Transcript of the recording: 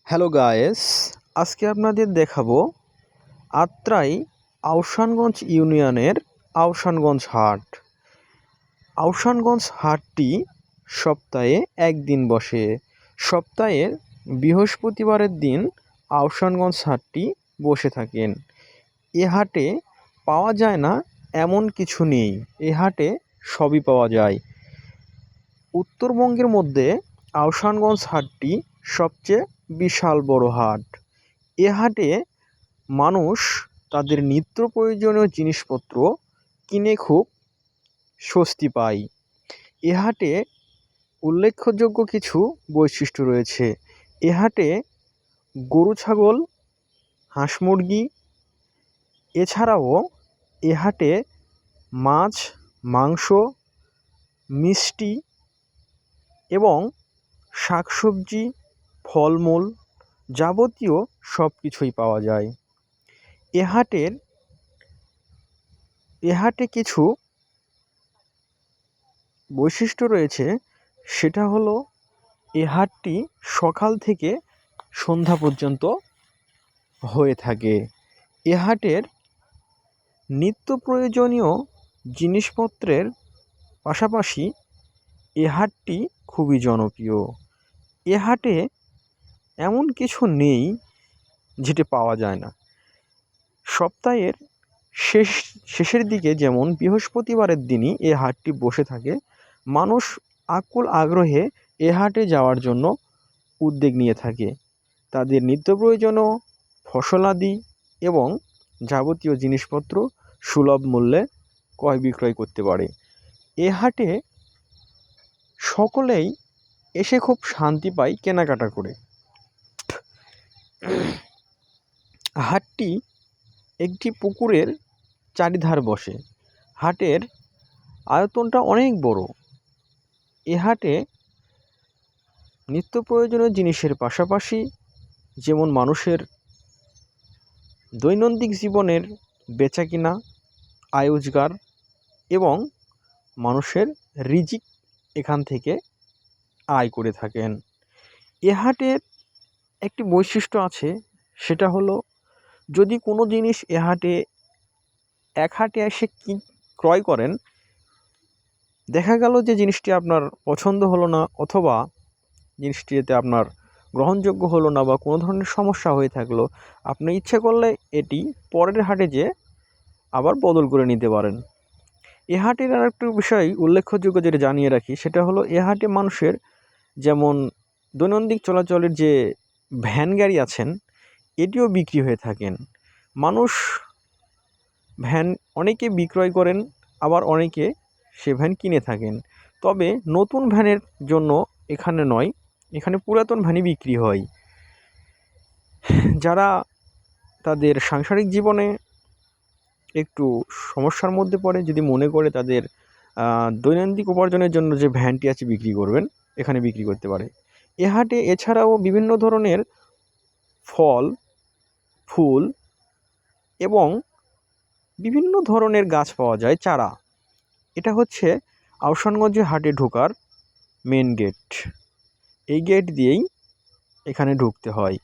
Hello guys, আজকে আপনাদের দেখাবো আত্রাই আহসানগঞ্জ ইউনিয়নের আহসানগঞ্জ হাট। আহসানগঞ্জ হাটটি সপ্তাহে একদিন বসে। সপ্তাহের বৃহস্পতিবারের দিন আহসানগঞ্জ হাটটি বসে থাকেন। এ হাটে পাওয়া যায় না এমন কিছু নেই, এ হাটে সবই পাওয়া যায়। উত্তরবঙ্গের মধ্যে আহসানগঞ্জ হাটটি সবচেয়ে বিশাল বড় হাট। এ হাটে মানুষ তাদের নিত্য প্রয়োজনীয় জিনিসপত্র কিনে খুব স্বস্তি পায়। এ হাটে উল্লেখযোগ্য কিছু বৈশিষ্ট্য রয়েছে। এ হাটে গরু, ছাগল, হাঁস, মুরগি, এছাড়াও এ হাটে মাছ, মাংস, মিষ্টি এবং শাকসবজি, ফলমূল যাবতীয় সব কিছুই পাওয়া যায়। এ হাটে কিছু বৈশিষ্ট্য রয়েছে, সেটা হলো এ হাটটি সকাল থেকে সন্ধ্যা পর্যন্ত হয়ে থাকে। এ হাটের নিত্য প্রয়োজনীয় জিনিসপত্রের পাশাপাশি এ হাটটি খুবই জনপ্রিয়। এ হাটে এমন কিছু নেই যেটা পাওয়া যায় না। সপ্তাহের শেষের দিকে, যেমন বৃহস্পতিবারের দিনই এ হাটটি বসে থাকে। মানুষ আকুল আগ্রহে এ হাটে যাওয়ার জন্য উদ্যোগ নিয়ে থাকে। তাদের নিত্য প্রয়োজনীয় ফসলাদি এবং যাবতীয় জিনিসপত্র সুলভ মূল্যে ক্রয় বিক্রয় করতে পারে। এ হাটে সকলেই এসে খুব শান্তি পায় কেনাকাটা করে। হাটটি একটি পুকুরের চারিধার বসে। হাটের আয়তনটা অনেক বড়। এ হাটে নিত্য প্রয়োজনীয় জিনিসের পাশাপাশি, যেমন মানুষের দৈনন্দিন জীবনের বেচাকিনা, আয় রোজগার এবং মানুষের রিজিক এখান থেকে আয় করে থাকেন। এ হাটের একটি বৈশিষ্ট্য আছে, সেটা হলো যদি কোনো জিনিস এক হাটে এসে ক্রয় করেন, দেখা গেল যে জিনিসটি আপনার পছন্দ হলো না, অথবা জিনিসটিতে আপনার গ্রহণযোগ্য হলো না, বা কোনো ধরনের সমস্যা হয়ে থাকলো, আপনি ইচ্ছে করলে এটি পরের হাটে যেয়ে আবার বদল করে নিতে পারেন। এ হাটের আর একটু বিষয় উল্লেখযোগ্য যেটা জানিয়ে রাখি, সেটা হলো এ হাটে মানুষের যেমন দৈনন্দিন চলাচলের যে ভ্যান গাড়ি আছেন, এটিও বিক্রি হয়ে থাকেন। মানুষ ভ্যান অনেকে বিক্রয় করেন, আবার অনেকে সে ভ্যান কিনে থাকেন। তবে নতুন ভ্যানের জন্য এখানে নয়, এখানে পুরাতন ভ্যানই বিক্রি হয়। যারা তাদের সাংসারিক জীবনে একটু সমস্যার মধ্যে পড়ে, যদি মনে করে তাদের দৈনন্দিন উপার্জনের জন্য যে ভ্যানটি আছে বিক্রি করবেন, এখানে বিক্রি করতে পারে। এ হাটে এছাড়াও বিভিন্ন ধরনের ফল, ফুল এবং বিভিন্ন ধরনের গাছ পাওয়া যায়, চারা। এটা হচ্ছে আহসানগঞ্জে হাটে ঢোকার মেন গেট। এই গেট দিয়েই এখানে ঢুকতে হয়।